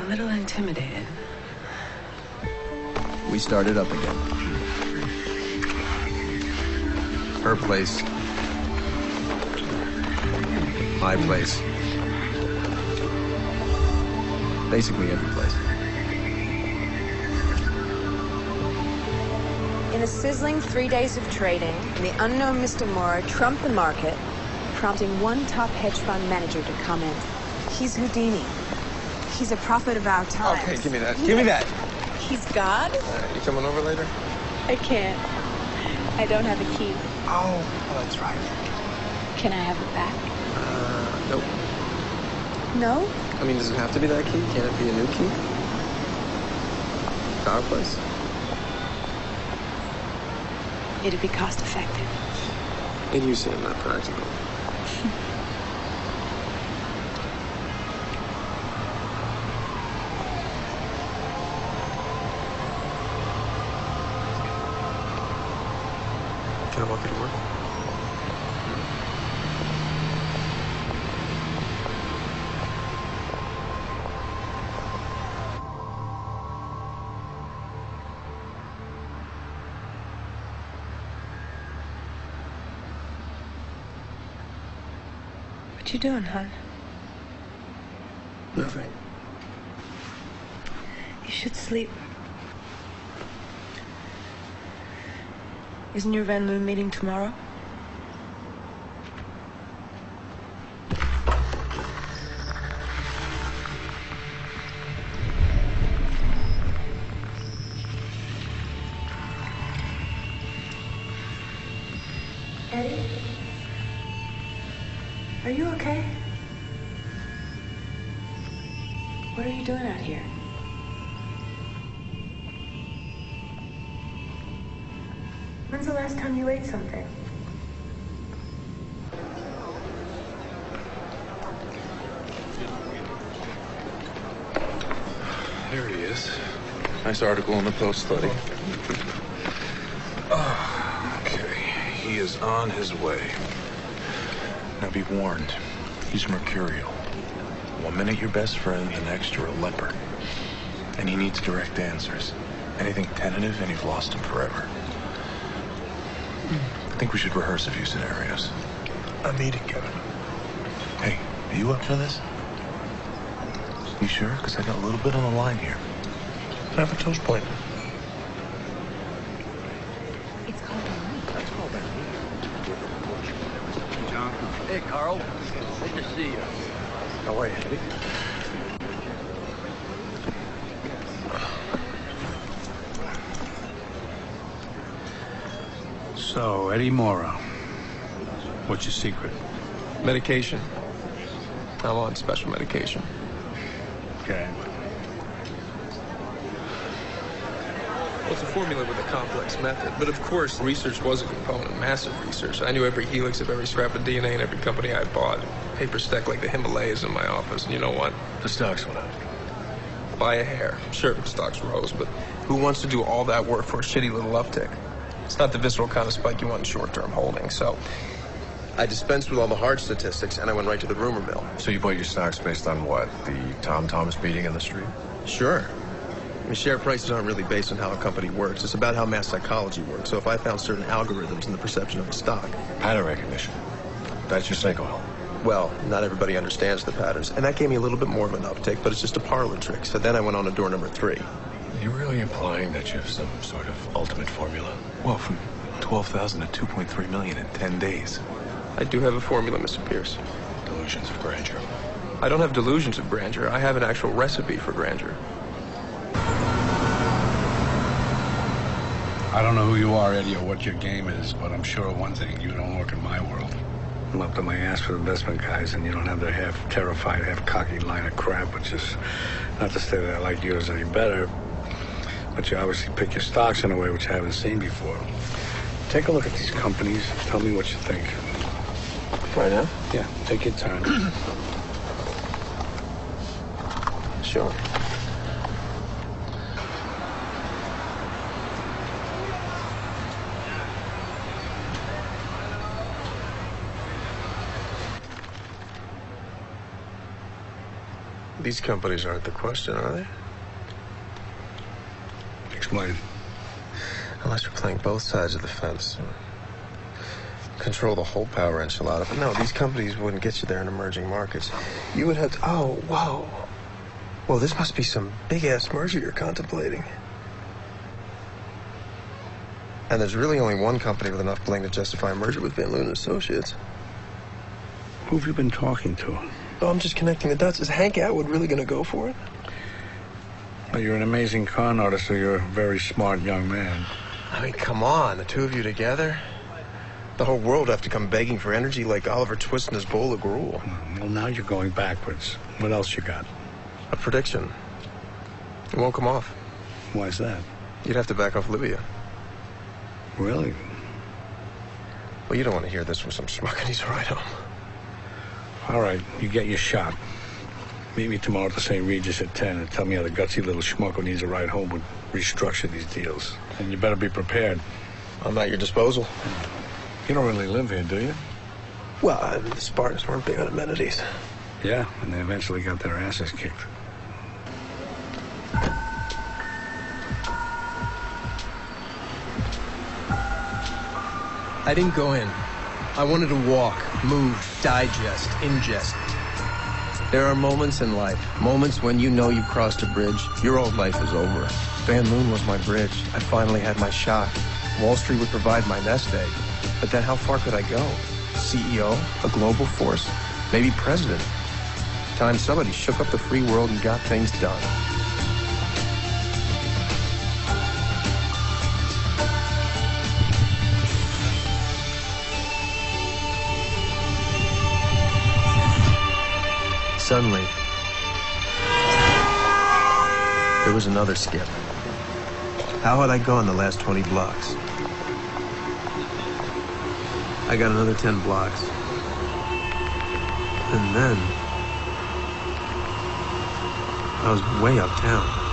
little intimidated. We started up again. Her place. My place. Basically every place. In a sizzling 3 days of trading, the unknown Mr. Mora trumped the market, prompting one top hedge fund manager to comment. He's Houdini. He's a prophet of our times. Okay, give me that. Give me that. He's God? You coming over later? I can't. I don't have a key. Oh, that's right. Can I have it back? Nope. No? I mean, does it have to be that key? Can't it be a new key? To our place? It'd be cost effective. And you seem not practical. Can I walk you to work? What you doing, hon? Nothing. You should sleep. Isn't your Van Loon meeting tomorrow? Eddie? Are you okay? What are you doing out here? When's the last time you ate something? There he is. Nice article in the Post study. Okay, he is on his way. Now be warned, he's mercurial. 1 minute your best friend, the next you're a leper. And he needs direct answers. Anything tentative and you've lost him forever. I think we should rehearse a few scenarios. I'm eating, Kevin. Hey, are you up for this? You sure? Because I got a little bit on the line here. Can I have a toast point? It's called a night. That's called that. John. Hey, Carl. Good to see you. How are you, Eddie? So, Eddie Mora, what's your secret? Medication. I'm on special medication. Okay. Well, it's a formula with a complex method. But of course, research was a component, massive research. I knew every helix of every scrap of DNA in every company I bought. Paper stacked like the Himalayas in my office. And you know what? The stocks went up. By a hair. Sure, stocks rose, but who wants to do all that work for a shitty little uptick? It's not the visceral kind of spike you want in short-term holding, so I dispensed with all the hard statistics, and I went right to the rumor mill. So you bought your stocks based on what? The Tom Thomas meeting in the street? Sure. I mean, share prices aren't really based on how a company works. It's about how mass psychology works. So if I found certain algorithms in the perception of a stock... Pattern recognition. That's your snake oil. Well, not everybody understands the patterns. And that gave me a little bit more of an uptick, but it's just a parlor trick. So then I went on to door number 3. You're really implying that you have some sort of ultimate formula? Well, from 12,000 to 2.3 million in 10 days. I do have a formula, Mr. Pierce. Delusions of grandeur. I don't have delusions of grandeur. I have an actual recipe for grandeur. I don't know who you are, Eddie, or what your game is, but I'm sure of one thing, you don't work in my world. I'm up to my ass with investment guys, and you don't have their half terrified, half cocky line of crap, which is not to say that I like yours any better, but you obviously pick your stocks in a way which I haven't seen before. Take a look at these companies. Tell me what you think. Right now? Yeah, take your turn. Sure. These companies aren't the question, are they? Explain. Unless we're playing both sides of the fence. Control the whole power enchilada. But no, these companies wouldn't get you there in emerging markets. You would have to... Oh, whoa. Well, this must be some big-ass merger you're contemplating. And there's really only one company with enough bling to justify a merger with Van Loon & Associates. Who have you been talking to? Oh, I'm just connecting the dots. Is Hank Atwood really going to go for it? Well, you're an amazing con artist, so you're a very smart young man. I mean, come on, the two of you together? The whole world would have to come begging for energy like Oliver Twist in his bowl of gruel. Well, now you're going backwards. What else you got? A prediction. It won't come off. Why is that? You'd have to back off Libya. Really? Well, you don't want to hear this from some schmuck and he's right home. All right, you get your shot. Meet me tomorrow at the St. Regis at 10 and tell me how the gutsy little schmuck who needs a ride home would restructure these deals. And you better be prepared. I'm at your disposal. You don't really live here, do you? Well, the Spartans weren't big on amenities. Yeah, and they eventually got their asses kicked. I didn't go in. I wanted to walk, move, digest, ingest. There are moments in life, moments when you know you've crossed a bridge, your old life is over. Van Loon was my bridge. I finally had my shot. Wall Street would provide my nest egg. But then how far could I go? CEO? A global force? Maybe president? Time somebody shook up the free world and got things done. Suddenly, there was another skip. How had I gone the last 20 blocks? I got another 10 blocks. And then, I was way uptown.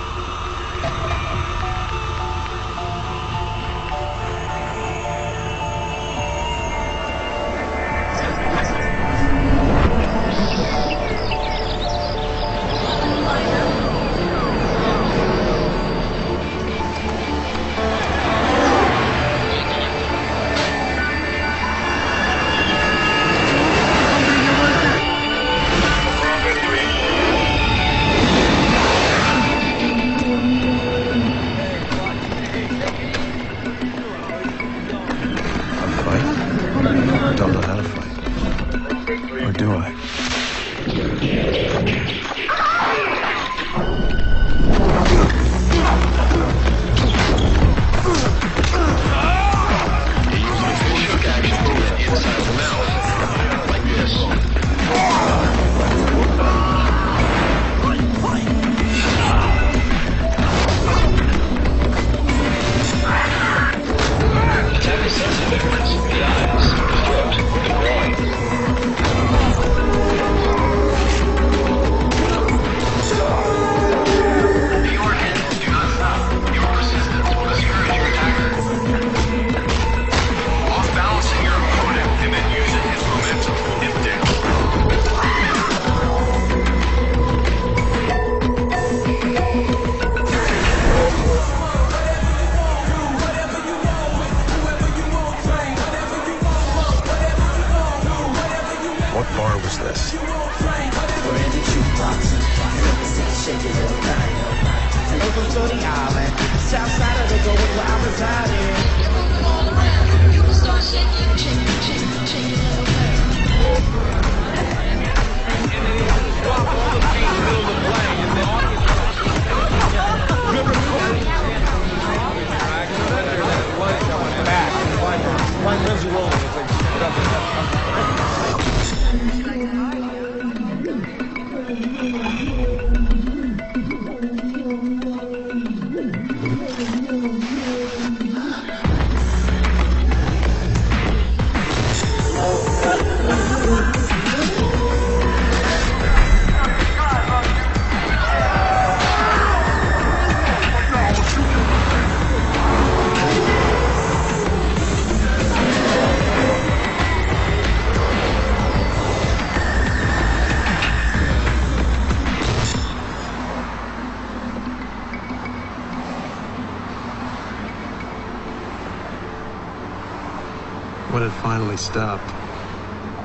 When it finally stopped,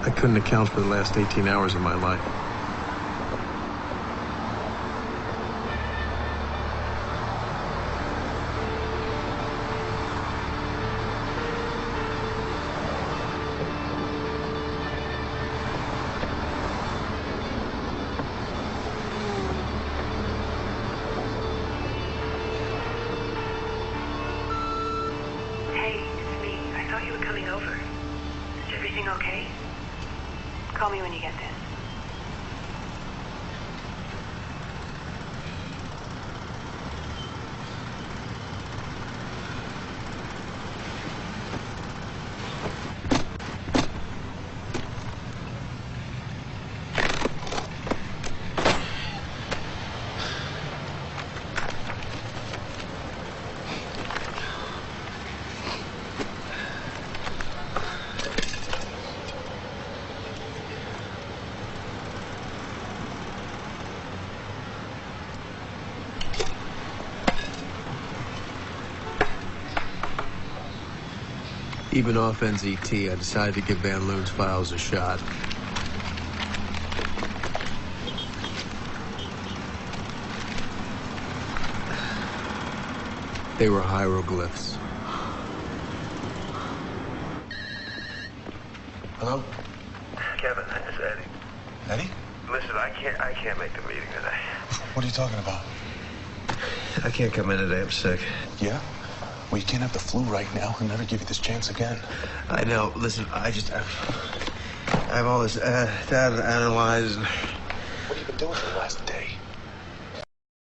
I couldn't account for the last 18 hours of my life. Hey, it's me. I thought you were coming over. Is everything okay? Call me when you get there. Even off NZT, I decided to give Van Loon's files a shot. They were hieroglyphs. Hello? Kevin, it's Eddie. Eddie? Listen, I can't make the meeting today. What are you talking about? I can't come in today. I'm sick. Yeah? Well, you can't have the flu right now. I'll never give you this chance again. I know. Listen, I have all this data to analyze. And What have you been doing for the last